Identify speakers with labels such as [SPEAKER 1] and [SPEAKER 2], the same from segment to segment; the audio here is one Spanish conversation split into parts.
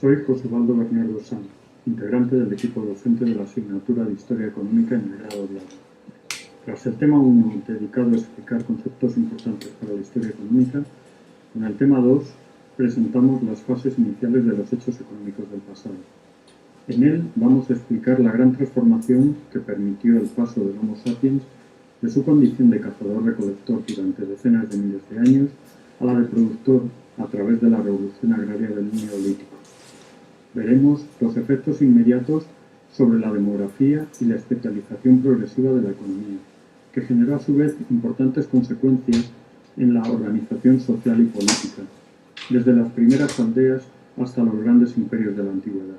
[SPEAKER 1] Soy José Baldo Bernardo Sanz, integrante del equipo docente de la asignatura de Historia Económica en el grado de ADE. Tras el tema 1, dedicado a explicar conceptos importantes para la historia económica, con el tema 2 presentamos las fases iniciales de los hechos económicos del pasado. En él vamos a explicar la gran transformación que permitió el paso del Homo sapiens de su condición de cazador-recolector durante decenas de miles de años a la de productor a través de la revolución agraria del Neolítico. Veremos los efectos inmediatos sobre la demografía y la especialización progresiva de la economía, que generó a su vez importantes consecuencias en la organización social y política, desde las primeras aldeas hasta los grandes imperios de la antigüedad.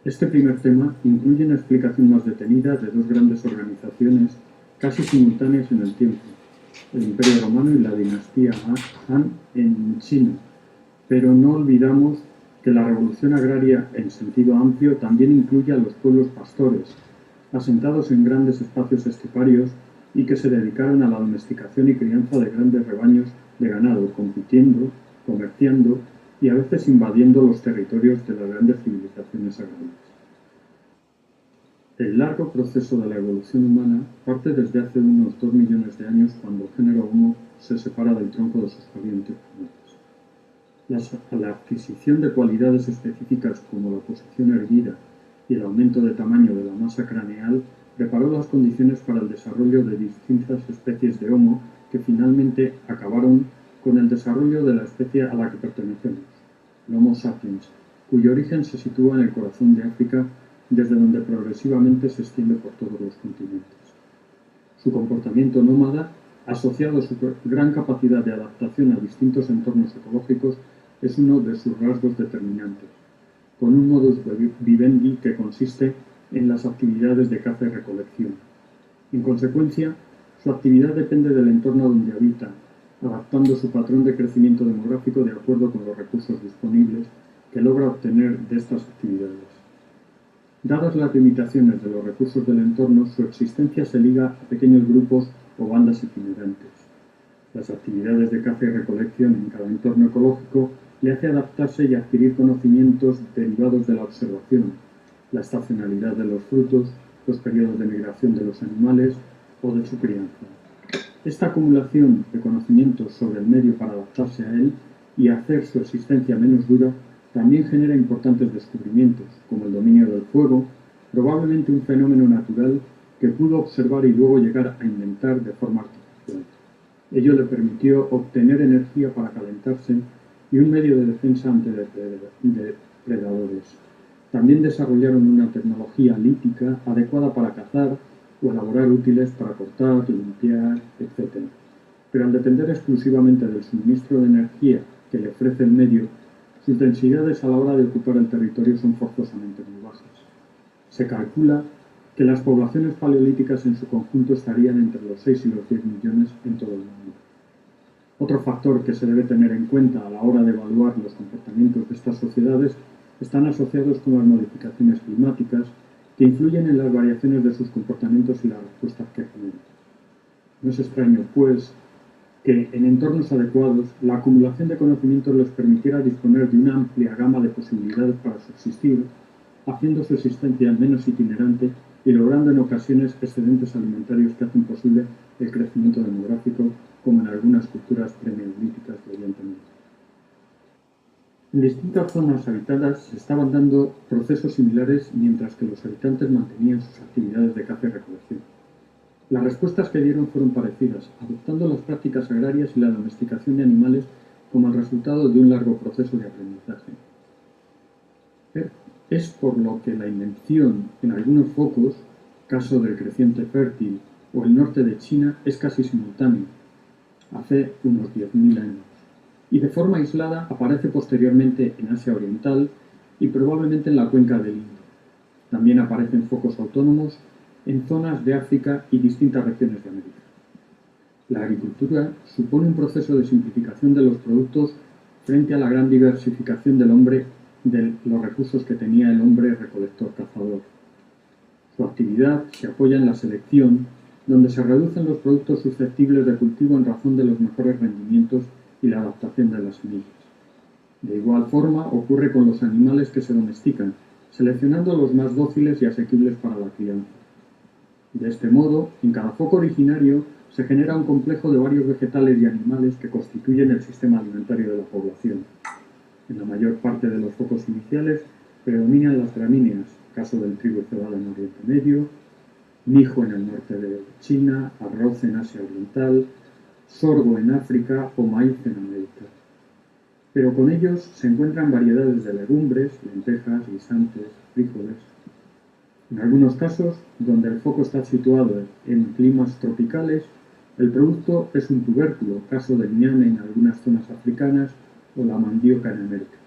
[SPEAKER 1] Este primer tema incluye una explicación más detenida de dos grandes organizaciones casi simultáneas en el tiempo, el Imperio Romano y la dinastía Han en China, pero no olvidamos que la revolución agraria en sentido amplio también incluye a los pueblos pastores, asentados en grandes espacios esteparios y que se dedicaron a la domesticación y crianza de grandes rebaños de ganado, compitiendo, comerciando y a veces invadiendo los territorios de las grandes civilizaciones agrarias. El largo proceso de la evolución humana parte desde hace unos 2 millones de años, cuando el género Homo se separa del tronco de sus parientes primates. La adquisición de cualidades específicas como la posición erguida y el aumento de tamaño de la masa craneal preparó las condiciones para el desarrollo de distintas especies de Homo que finalmente acabaron con el desarrollo de la especie a la que pertenecemos, el Homo sapiens, cuyo origen se sitúa en el corazón de África, desde donde progresivamente se extiende por todos los continentes. Su comportamiento nómada, asociado a su gran capacidad de adaptación a distintos entornos ecológicos, es uno de sus rasgos determinantes, con un modus vivendi que consiste en las actividades de caza y recolección. En consecuencia, su actividad depende del entorno donde habita, adaptando su patrón de crecimiento demográfico de acuerdo con los recursos disponibles que logra obtener de estas actividades. Dadas las limitaciones de los recursos del entorno, su existencia se liga a pequeños grupos o bandas itinerantes. Las actividades de caza y recolección en cada entorno ecológico le hace adaptarse y adquirir conocimientos derivados de la observación, la estacionalidad de los frutos, los periodos de migración de los animales o de su crianza. Esta acumulación de conocimientos sobre el medio para adaptarse a él y hacer su existencia menos dura también genera importantes descubrimientos, como el dominio del fuego, probablemente un fenómeno natural que pudo observar y luego llegar a inventar de forma artificial. Ello le permitió obtener energía para calentarse y un medio de defensa ante depredadores. También desarrollaron una tecnología lítica adecuada para cazar o elaborar útiles para cortar, limpiar, etc. Pero al depender exclusivamente del suministro de energía que le ofrece el medio, sus densidades a la hora de ocupar el territorio son forzosamente muy bajas. Se calcula que las poblaciones paleolíticas en su conjunto estarían entre los 6 y los 10 millones en todo el mundo. Otro factor que se debe tener en cuenta a la hora de evaluar los comportamientos de estas sociedades están asociados con las modificaciones climáticas que influyen en las variaciones de sus comportamientos y las respuestas que generan. No es extraño, pues, que en entornos adecuados la acumulación de conocimientos les permitiera disponer de una amplia gama de posibilidades para subsistir, haciendo su existencia menos itinerante y logrando en ocasiones excedentes alimentarios que hacen posible el crecimiento demográfico, como en algunas culturas preneolíticas de Oriente Medio. En distintas zonas habitadas se estaban dando procesos similares mientras que los habitantes mantenían sus actividades de caza y recolección. Las respuestas que dieron fueron parecidas, adoptando las prácticas agrarias y la domesticación de animales como el resultado de un largo proceso de aprendizaje. Es por lo que la invención en algunos focos, caso del creciente fértil o el norte de China, es casi simultáneo, hace unos 10.000 años, y de forma aislada aparece posteriormente en Asia Oriental y probablemente en la cuenca del Indo. También aparecen focos autónomos en zonas de África y distintas regiones de América. La agricultura supone un proceso de simplificación de los productos frente a la gran diversificación del hombre de los recursos que tenía el hombre recolector-cazador. Su actividad se apoya en la selección, donde se reducen los productos susceptibles de cultivo en razón de los mejores rendimientos y la adaptación de las semillas. De igual forma ocurre con los animales que se domestican, seleccionando los más dóciles y asequibles para la crianza. De este modo, en cada foco originario se genera un complejo de varios vegetales y animales que constituyen el sistema alimentario de la población. En la mayor parte de los focos iniciales predominan las gramíneas, caso del trigo y cebada en Oriente Medio, mijo en el norte de China, arroz en Asia Oriental, sorgo en África o maíz en América. Pero con ellos se encuentran variedades de legumbres, lentejas, guisantes, frijoles. En algunos casos, donde el foco está situado en climas tropicales, el producto es un tubérculo, caso del ñame en algunas zonas africanas o la mandioca en América.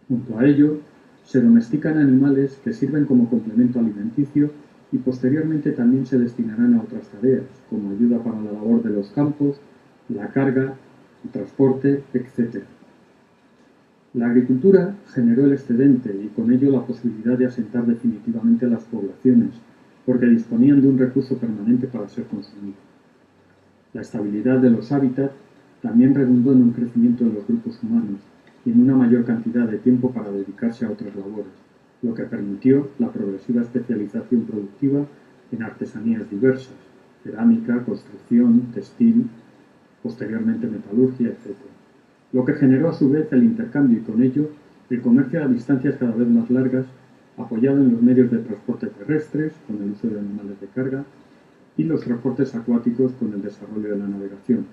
[SPEAKER 1] Junto a ello, se domestican animales que sirven como complemento alimenticio y posteriormente también se destinarán a otras tareas, como ayuda para la labor de los campos, la carga, el transporte, etc. La agricultura generó el excedente y con ello la posibilidad de asentar definitivamente a las poblaciones, porque disponían de un recurso permanente para ser consumido. La estabilidad de los hábitats también redundó en un crecimiento de los grupos humanos y en una mayor cantidad de tiempo para dedicarse a otras labores, lo que permitió la progresiva especialización productiva en artesanías diversas, cerámica, construcción, textil, posteriormente metalurgia, etc. Lo que generó a su vez el intercambio y con ello el comercio a distancias cada vez más largas, apoyado en los medios de transporte terrestres, con el uso de animales de carga, y los transportes acuáticos con el desarrollo de la navegación.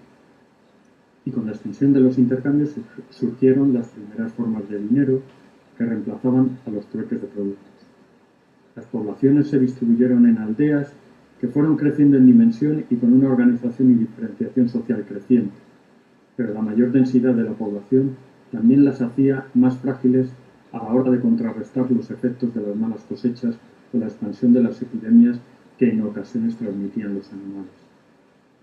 [SPEAKER 1] Y con la extensión de los intercambios surgieron las primeras formas de dinero que reemplazaban a los trueques de productos. Las poblaciones se distribuyeron en aldeas que fueron creciendo en dimensión y con una organización y diferenciación social creciente, pero la mayor densidad de la población también las hacía más frágiles a la hora de contrarrestar los efectos de las malas cosechas o la expansión de las epidemias que en ocasiones transmitían los animales.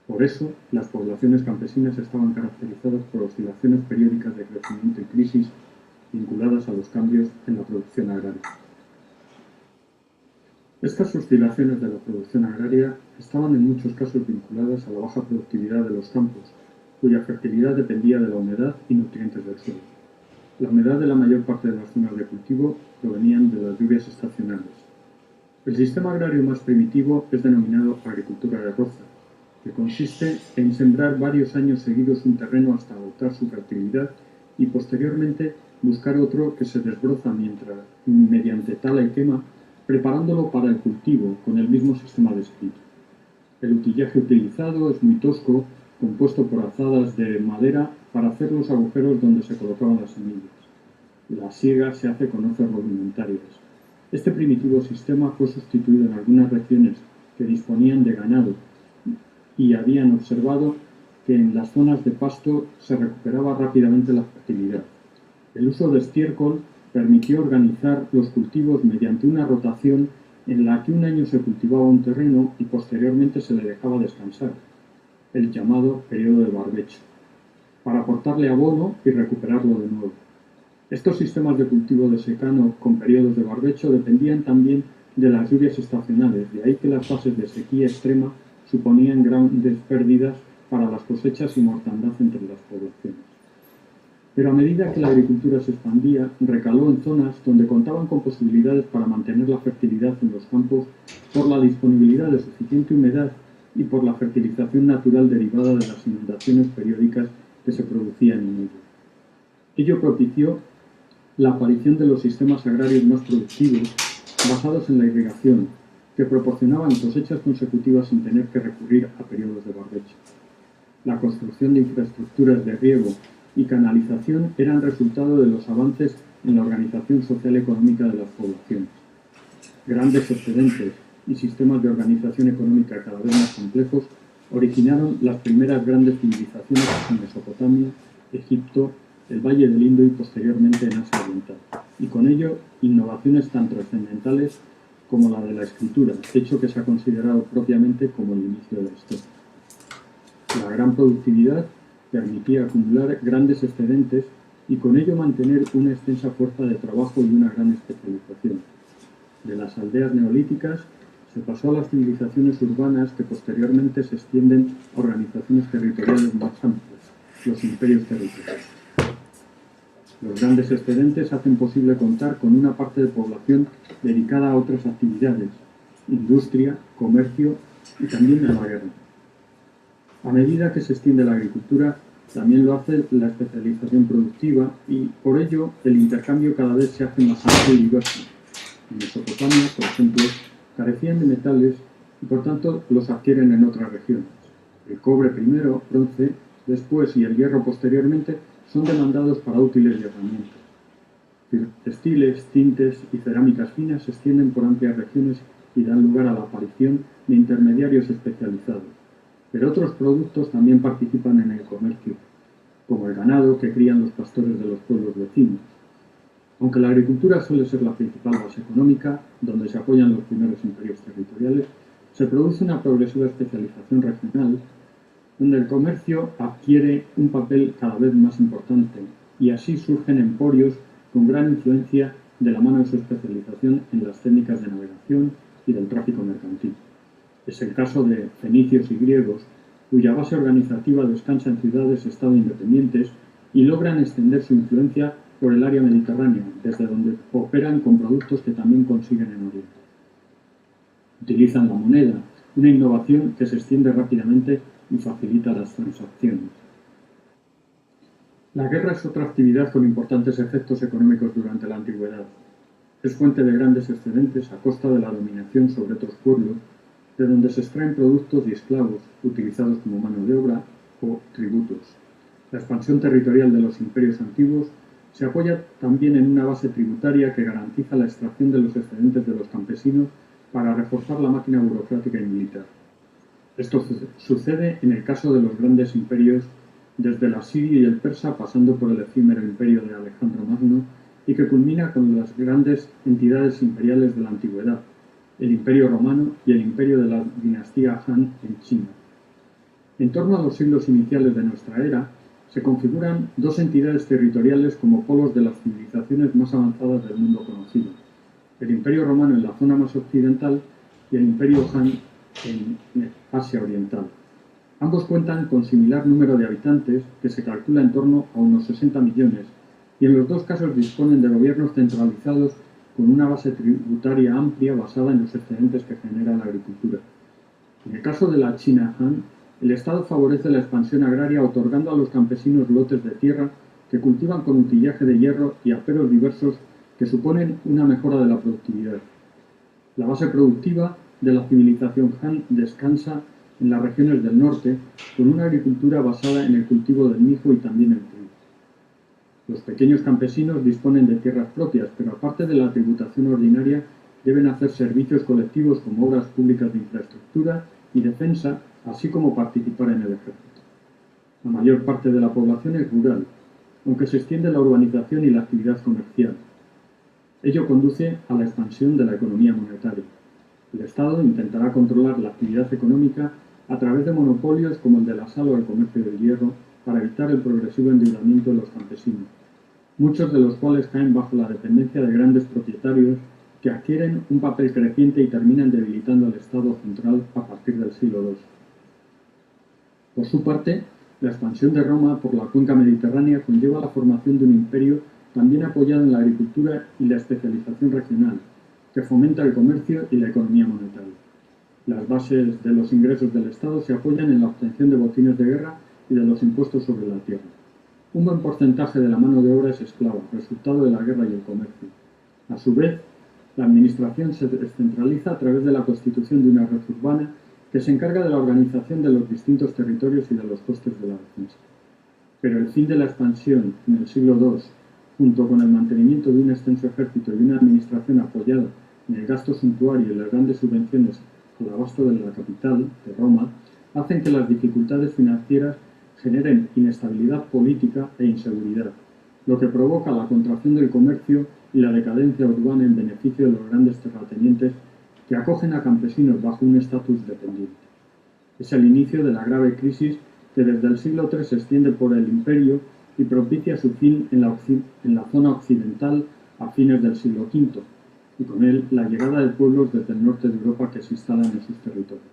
[SPEAKER 1] Por eso, las poblaciones campesinas estaban caracterizadas por oscilaciones periódicas de crecimiento y crisis vinculadas a los cambios en la producción agraria. Estas oscilaciones de la producción agraria estaban en muchos casos vinculadas a la baja productividad de los campos, cuya fertilidad dependía de la humedad y nutrientes del suelo. La humedad de la mayor parte de las zonas de cultivo provenían de las lluvias estacionales. El sistema agrario más primitivo es denominado agricultura de roza, que consiste en sembrar varios años seguidos un terreno hasta agotar su fertilidad y posteriormente buscar otro que se desbroza mediante tala y quema, preparándolo para el cultivo con el mismo sistema descrito. El utillaje utilizado es muy tosco, compuesto por azadas de madera para hacer los agujeros donde se colocaban las semillas. La siega se hace con hoces rudimentarias. Este primitivo sistema fue sustituido en algunas regiones que disponían de ganado y habían observado que en las zonas de pasto se recuperaba rápidamente la fertilidad. El uso de estiércol permitió organizar los cultivos mediante una rotación en la que un año se cultivaba un terreno y posteriormente se le dejaba descansar, el llamado periodo de barbecho, para aportarle abono y recuperarlo de nuevo. Estos sistemas de cultivo de secano con periodos de barbecho dependían también de las lluvias estacionales, de ahí que las fases de sequía extrema suponían grandes pérdidas para las cosechas y mortandad entre las poblaciones. Pero a medida que la agricultura se expandía, recaló en zonas donde contaban con posibilidades para mantener la fertilidad en los campos por la disponibilidad de suficiente humedad y por la fertilización natural derivada de las inundaciones periódicas que se producían en ellos. Ello propició la aparición de los sistemas agrarios más productivos basados en la irrigación, que proporcionaban cosechas consecutivas sin tener que recurrir a periodos de barbecho. La construcción de infraestructuras de riego y canalización eran resultado de los avances en la organización social y económica de las poblaciones. Grandes excedentes y sistemas de organización económica cada vez más complejos originaron las primeras grandes civilizaciones en Mesopotamia, Egipto, el Valle del Indo y posteriormente en Asia Oriental, y con ello innovaciones tan trascendentales como la de la escritura, hecho que se ha considerado propiamente como el inicio de la historia. La gran productividad permitía acumular grandes excedentes y con ello mantener una extensa fuerza de trabajo y una gran especialización. De las aldeas neolíticas se pasó a las civilizaciones urbanas que posteriormente se extienden a organizaciones territoriales más amplias, los imperios territoriales. Los grandes excedentes hacen posible contar con una parte de población dedicada a otras actividades, industria, comercio y también a la guerra. A medida que se extiende la agricultura, también lo hace la especialización productiva y, por ello, el intercambio cada vez se hace más amplio y diverso. En Mesopotamia, por ejemplo, carecían de metales y, por tanto, los adquieren en otras regiones. El cobre primero, bronce, después y el hierro posteriormente son demandados para útiles y herramientas. Textiles, tintes y cerámicas finas se extienden por amplias regiones y dan lugar a la aparición de intermediarios especializados. Pero otros productos también participan en el comercio, como el ganado que crían los pastores de los pueblos vecinos. Aunque la agricultura suele ser la principal base económica, donde se apoyan los primeros imperios territoriales, se produce una progresiva especialización regional, donde el comercio adquiere un papel cada vez más importante, y así surgen emporios con gran influencia de la mano de su especialización en las técnicas de navegación y del tráfico mercantil. Es el caso de fenicios y griegos, cuya base organizativa descansa en ciudades-estado independientes y logran extender su influencia por el área mediterránea, desde donde operan con productos que también consiguen en Oriente. Utilizan la moneda, una innovación que se extiende rápidamente y facilita las transacciones. La guerra es otra actividad con importantes efectos económicos durante la antigüedad. Es fuente de grandes excedentes a costa de la dominación sobre otros pueblos, de donde se extraen productos y esclavos, utilizados como mano de obra o tributos. La expansión territorial de los imperios antiguos se apoya también en una base tributaria que garantiza la extracción de los excedentes de los campesinos para reforzar la máquina burocrática y militar. Esto sucede en el caso de los grandes imperios, desde el asirio y el persa, pasando por el efímero imperio de Alejandro Magno, y que culmina con las grandes entidades imperiales de la antigüedad, el Imperio Romano y el Imperio de la dinastía Han en China. En torno a los siglos iniciales de nuestra era, se configuran dos entidades territoriales como polos de las civilizaciones más avanzadas del mundo conocido: el Imperio Romano en la zona más occidental y el Imperio Han en Asia Oriental. Ambos cuentan con similar número de habitantes, que se calcula en torno a unos 60 millones, y en los dos casos disponen de gobiernos centralizados con una base tributaria amplia basada en los excedentes que genera la agricultura. En el caso de la China Han, el Estado favorece la expansión agraria otorgando a los campesinos lotes de tierra que cultivan con utillaje de hierro y aperos diversos que suponen una mejora de la productividad. La base productiva de la civilización Han descansa en las regiones del norte, con una agricultura basada en el cultivo del mijo y también el trigo. Los pequeños campesinos disponen de tierras propias, pero aparte de la tributación ordinaria, deben hacer servicios colectivos como obras públicas de infraestructura y defensa, así como participar en el ejército. La mayor parte de la población es rural, aunque se extiende la urbanización y la actividad comercial. Ello conduce a la expansión de la economía monetaria. El Estado intentará controlar la actividad económica a través de monopolios como el de la sal o el comercio del hierro para evitar el progresivo endeudamiento de los campesinos, muchos de los cuales caen bajo la dependencia de grandes propietarios que adquieren un papel creciente y terminan debilitando al Estado central a partir del siglo II. Por su parte, la expansión de Roma por la cuenca mediterránea conlleva la formación de un imperio también apoyado en la agricultura y la especialización regional, que fomenta el comercio y la economía monetaria. Las bases de los ingresos del Estado se apoyan en la obtención de botines de guerra y de los impuestos sobre la tierra. Un buen porcentaje de la mano de obra es esclava, resultado de la guerra y el comercio. A su vez, la administración se descentraliza a través de la constitución de una red urbana que se encarga de la organización de los distintos territorios y de los costes de la defensa. Pero el fin de la expansión en el siglo II, junto con el mantenimiento de un extenso ejército y una administración apoyada en el gasto suntuario y las grandes subvenciones al abasto de la capital, de Roma, hacen que las dificultades financieras generen inestabilidad política e inseguridad, lo que provoca la contracción del comercio y la decadencia urbana en beneficio de los grandes terratenientes que acogen a campesinos bajo un estatus dependiente. Es el inicio de la grave crisis que desde el siglo III se extiende por el imperio y propicia su fin en la zona occidental a fines del siglo V, y con él la llegada de pueblos desde el norte de Europa que se instalan en sus territorios.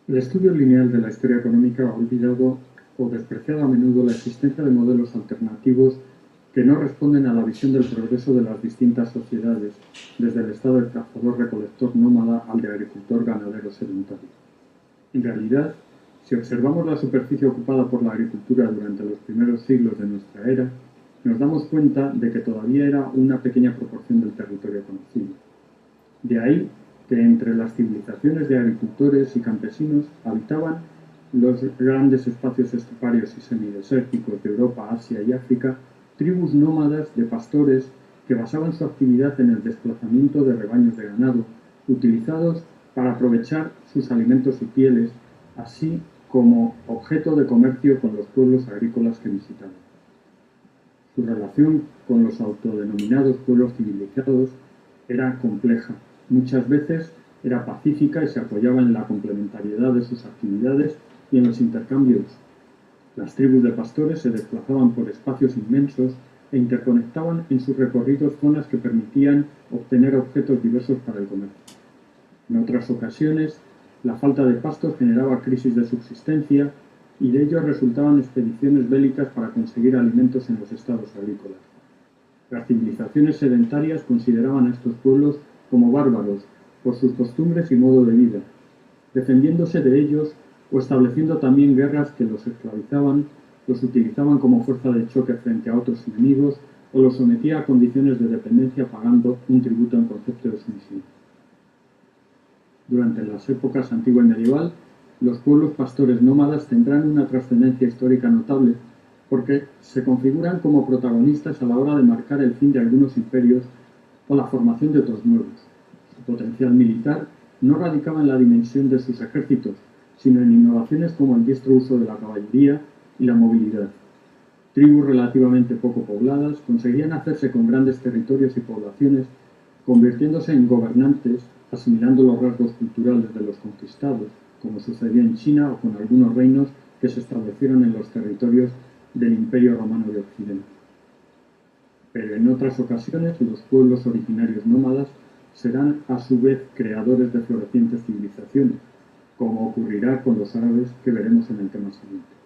[SPEAKER 1] El estudio lineal de la historia económica ha olvidado o despreciado a menudo la existencia de modelos alternativos que no responden a la visión del progreso de las distintas sociedades, desde el estado de cazador-recolector nómada al de agricultor-ganadero sedentario. En realidad, si observamos la superficie ocupada por la agricultura durante los primeros siglos de nuestra era, nos damos cuenta de que todavía era una pequeña proporción del territorio conocido. De ahí que entre las civilizaciones de agricultores y campesinos habitaban los grandes espacios esteparios y semidesérticos de Europa, Asia y África, tribus nómadas de pastores que basaban su actividad en el desplazamiento de rebaños de ganado, utilizados para aprovechar sus alimentos y pieles, así como objeto de comercio con los pueblos agrícolas que visitaban. Su relación con los autodenominados pueblos civilizados era compleja. Muchas veces era pacífica y se apoyaba en la complementariedad de sus actividades y en los intercambios. Las tribus de pastores se desplazaban por espacios inmensos e interconectaban en sus recorridos zonas que permitían obtener objetos diversos para el comercio. En otras ocasiones, la falta de pastos generaba crisis de subsistencia y de ello resultaban expediciones bélicas para conseguir alimentos en los estados agrícolas. Las civilizaciones sedentarias consideraban a estos pueblos como bárbaros por sus costumbres y modo de vida, defendiéndose de ellos o estableciendo también guerras que los esclavizaban, los utilizaban como fuerza de choque frente a otros enemigos o los sometía a condiciones de dependencia pagando un tributo en concepto de sumisión. Durante las épocas antigua y medieval, los pueblos pastores nómadas tendrán una trascendencia histórica notable porque se configuran como protagonistas a la hora de marcar el fin de algunos imperios o la formación de otros nuevos. Su potencial militar no radicaba en la dimensión de sus ejércitos, sino en innovaciones como el diestro uso de la caballería y la movilidad. Tribus relativamente poco pobladas conseguían hacerse con grandes territorios y poblaciones, convirtiéndose en gobernantes, asimilando los rasgos culturales de los conquistados, como sucedió en China o con algunos reinos que se establecieron en los territorios del Imperio Romano de Occidente. Pero en otras ocasiones los pueblos originarios nómadas serán a su vez creadores de florecientes civilizaciones, como ocurrirá con los árabes que veremos en el tema siguiente.